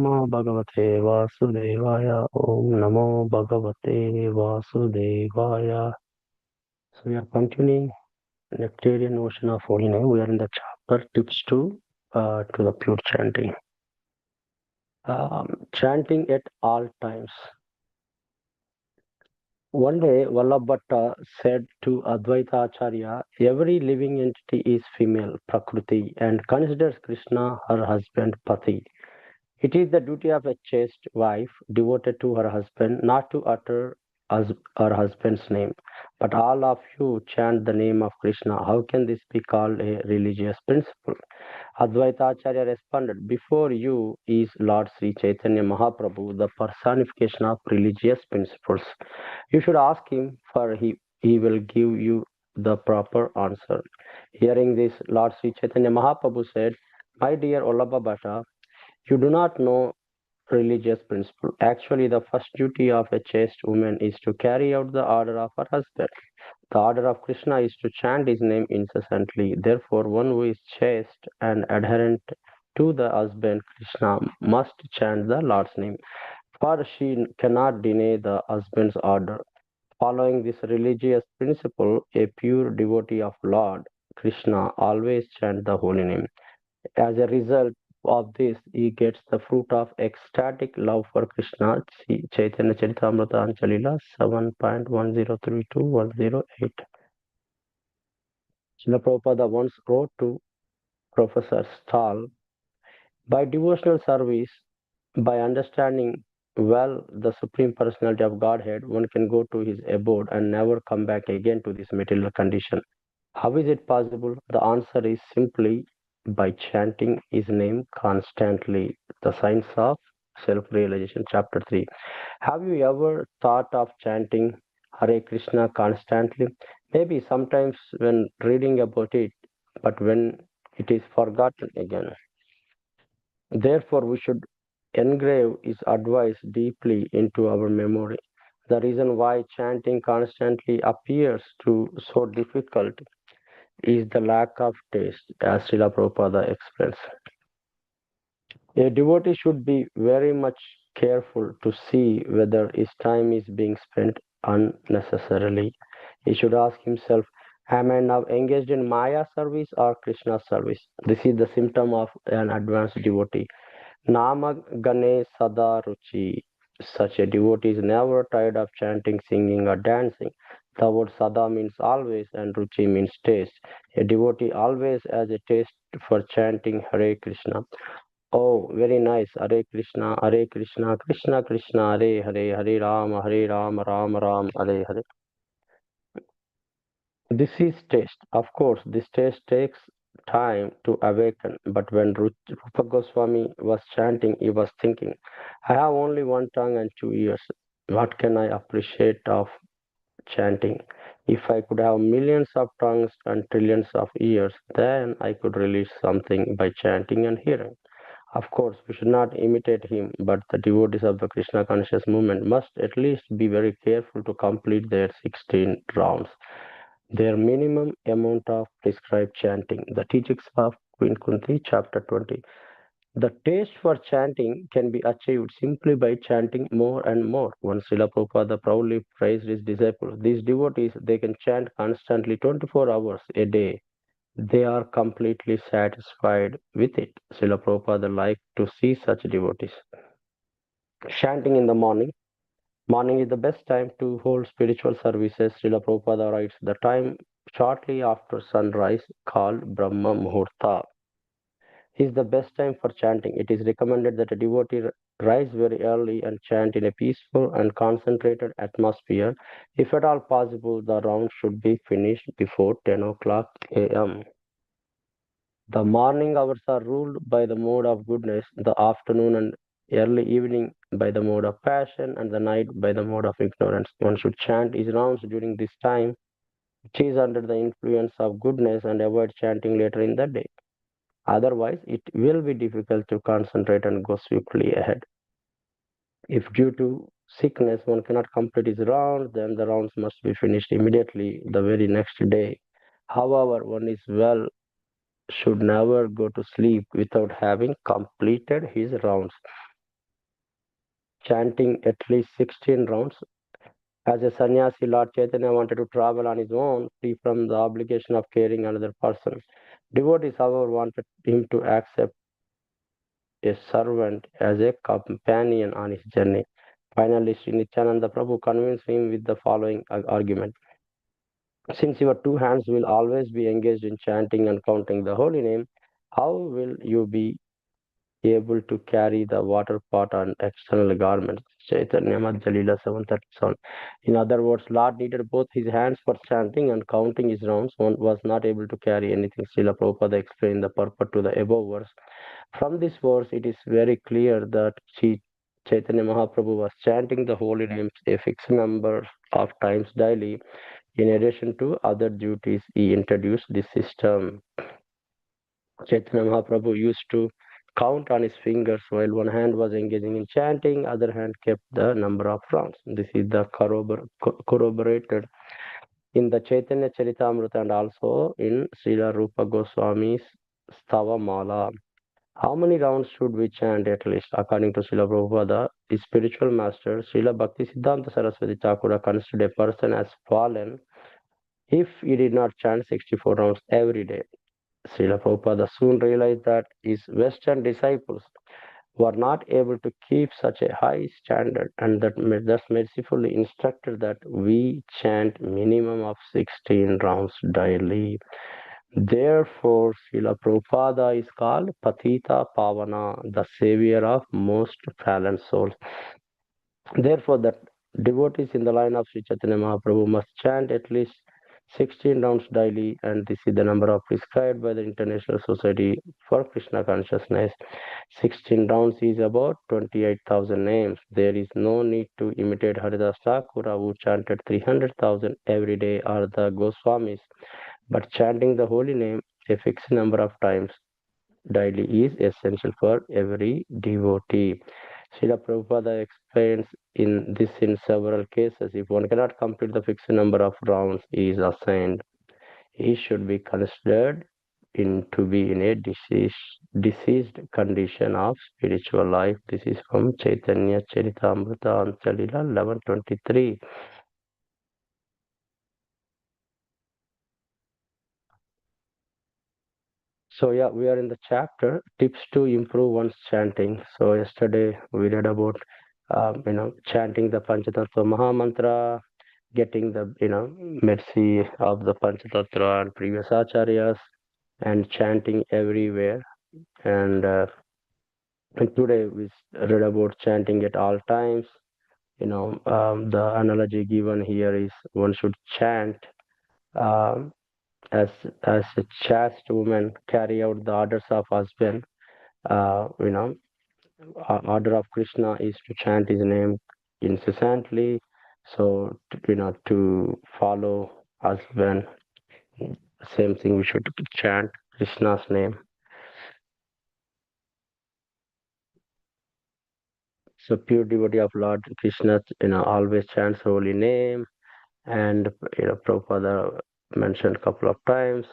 Namo Bhagavate Vasudevaya. Om Namo Bhagavate Vasudevaya. So we are continuing Nectarian Ocean of Holy Name. We are in the chapter Tips to the Pure Chanting. Chanting at all times. One day, Vallabhatta said to Advaita Acharya, every living entity is female, Prakriti, and considers Krishna her husband, Pati. It is the duty of a chaste wife devoted to her husband not to utter her husband's name. But all of you chant the name of Krishna. How can this be called a religious principle? Advaita Acharya responded, before you is Lord Sri Chaitanya Mahaprabhu, the personification of religious principles. You should ask him, for he will give you the proper answer. Hearing this, Lord Sri Chaitanya Mahaprabhu said, my dear Vallabha Bhatta, you do not know religious principle. Actually, the first duty of a chaste woman is to carry out the order of her husband. The order of Krishna is to chant his name incessantly. Therefore, one who is chaste and adherent to the husband Krishna must chant the Lord's name, for she cannot deny the husband's order. Following this religious principle, a pure devotee of Lord Krishna always chants the holy name. As a result of this, he gets the fruit of ecstatic love for Krishna. See Chaitanya Charitamrita Anchalila 7.1032-108. Srila Prabhupada once wrote to Professor Stahl, by devotional service, by understanding well the Supreme Personality of Godhead, one can go to his abode and never come back again to this material condition. How is it possible? The answer is simply by chanting his name constantly. The Science of Self-Realization, Chapter 3. Have you ever thought of chanting Hare Krishna constantly? Maybe sometimes when reading about it, but when it is forgotten again. Therefore, we should engrave his advice deeply into our memory. The reason why chanting constantly appears to so difficult is the lack of taste, as Srila Prabhupada explains. A devotee should be very much careful to see whether his time is being spent unnecessarily. He should ask himself, am I now engaged in Maya service or Krishna service? This is the symptom of an advanced devotee. Nama Gane Sada Ruchi. Such a devotee is never tired of chanting, singing, or dancing. The word Sada means always and Ruchi means taste. A devotee always has a taste for chanting Hare Krishna. Oh, very nice. Hare Krishna, Krishna Krishna, Hare Hare, Hare Rama, Rama Ram, Hare Hare. This is taste. Of course, this taste takes time to awaken. But when Rupa Goswami was chanting, he was thinking, I have only one tongue and 2 ears. What can I appreciate of chanting? If I could have millions of tongues and trillions of ears, then I could release something by chanting and hearing. Of course, we should not imitate him, but the devotees of the Krishna conscious movement must at least be very careful to complete their 16 rounds, their minimum amount of prescribed chanting. The teachings of Queen Kunti, chapter 20. The taste for chanting can be achieved simply by chanting more and more. Once Srila Prabhupada proudly praised his disciples, these devotees, they can chant constantly 24 hours a day. They are completely satisfied with it. Srila Prabhupada liked to see such devotees. Chanting in the morning. Morning is the best time to hold spiritual services. Srila Prabhupada writes, the time shortly after sunrise, called Brahma Muhurta, is the best time for chanting. It is recommended that a devotee rise very early and chant in a peaceful and concentrated atmosphere. If at all possible, the round should be finished before 10 o'clock a.m. The morning hours are ruled by the mode of goodness, the afternoon and early evening by the mode of passion, and the night by the mode of ignorance. One should chant his rounds during this time, which is under the influence of goodness, and avoid chanting later in the day. Otherwise, it will be difficult to concentrate and go swiftly ahead. If due to sickness one cannot complete his rounds, then the rounds must be finished immediately the very next day. However, one is well should never go to sleep without having completed his rounds. chanting at least 16 rounds. As a sannyasi, Lord Chaitanya wanted to travel on his own, free from the obligation of carrying another person. Devotees, however, wanted him to accept a servant as a companion on his journey. Finally, Sri Nityananda Prabhu convinced him with the following argument. Since your two hands will always be engaged in chanting and counting the holy name, how will you be able to carry the water pot and external garments? Chaitanya Madhya 737. In other words, Lord needed both his hands for chanting and counting his rounds. One was not able to carry anything. Srila Prabhupada explained the purport to the above verse. From this verse, it is very clear that Chaitanya Mahaprabhu was chanting the holy names a fixed number of times daily. In addition to other duties, he introduced this system. Chaitanya Mahaprabhu used to count on his fingers while one hand was engaging in chanting, other hand kept the number of rounds. This is the corroborated in the Chaitanya Charitamrita and also in Srila Rupa Goswami's Stava Mala. How many rounds should we chant at least? According to Srila Prabhupada, his spiritual master, Srila Bhakti Siddhanta Saraswati Thakura considered a person as fallen if he did not chant 64 rounds every day. Srila Prabhupada soon realized that his Western disciples were not able to keep such a high standard and that thus mercifully instructed that we chant minimum of 16 rounds daily. Therefore, Srila Prabhupada is called Patita Pavana, the savior of most fallen souls. Therefore, the devotees in the line of Sri Chaitanya Mahaprabhu must chant at least 16 rounds daily, and this is the number of prescribed by the International Society for Krishna Consciousness. 16 rounds is about 28,000 names. There is no need to imitate Haridas Thakura, who chanted 300,000 every day, or the Goswamis, but chanting the holy name a fixed number of times daily is essential for every devotee. Srila Prabhupada explains in this in several cases. If one cannot complete the fixed number of rounds he is assigned, he should be considered to be in a diseased condition of spiritual life. This is from Chaitanya Charitamrita Anjalila 1123. So yeah, we are in the chapter tips to improve one's chanting. So yesterday we read about chanting the Panchatattva Maha Mantra, getting the mercy of the Panchatattva and previous acharyas, and chanting everywhere. And today we read about chanting at all times. The analogy given here is one should chant um, as a chaste woman carry out the orders of husband. Uh, you know, Order of Krishna is to chant his name incessantly. So to follow husband, same thing we should chant Krishna's name. So pure devotee of Lord Krishna, always chants holy name, and Prabhupada mentioned a couple of times,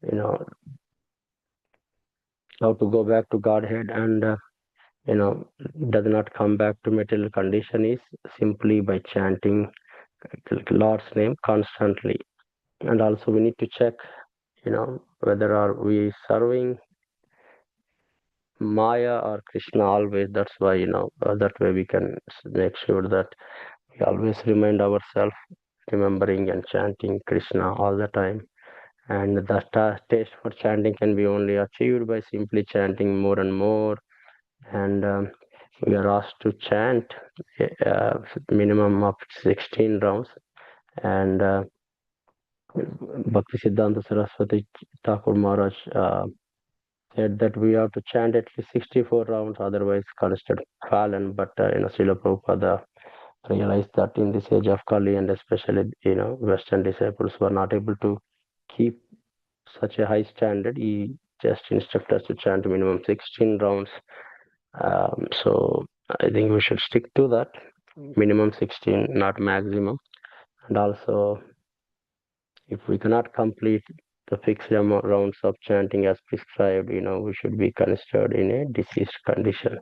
you know, how to go back to Godhead and does not come back to material condition is simply by chanting Lord's name constantly. And also we need to check, whether are we serving Maya or Krishna always. That's why, that way we can make sure that we always remind ourselves remembering and chanting Krishna all the time. And the taste for chanting can be only achieved by simply chanting more and more. And we are asked to chant minimum of 16 rounds. And Bhakti Siddhanta Saraswati Thakur Maharaj said that we have to chant at least 64 rounds, otherwise considered fallen. But Srila Prabhupada realized that in this age of Kali, and especially Western disciples were not able to keep such a high standard. He just instructed us to chant minimum 16 rounds. So I think we should stick to that minimum 16, not maximum. And also, if we cannot complete the fixed rounds of chanting as prescribed, we should be considered in a diseased condition.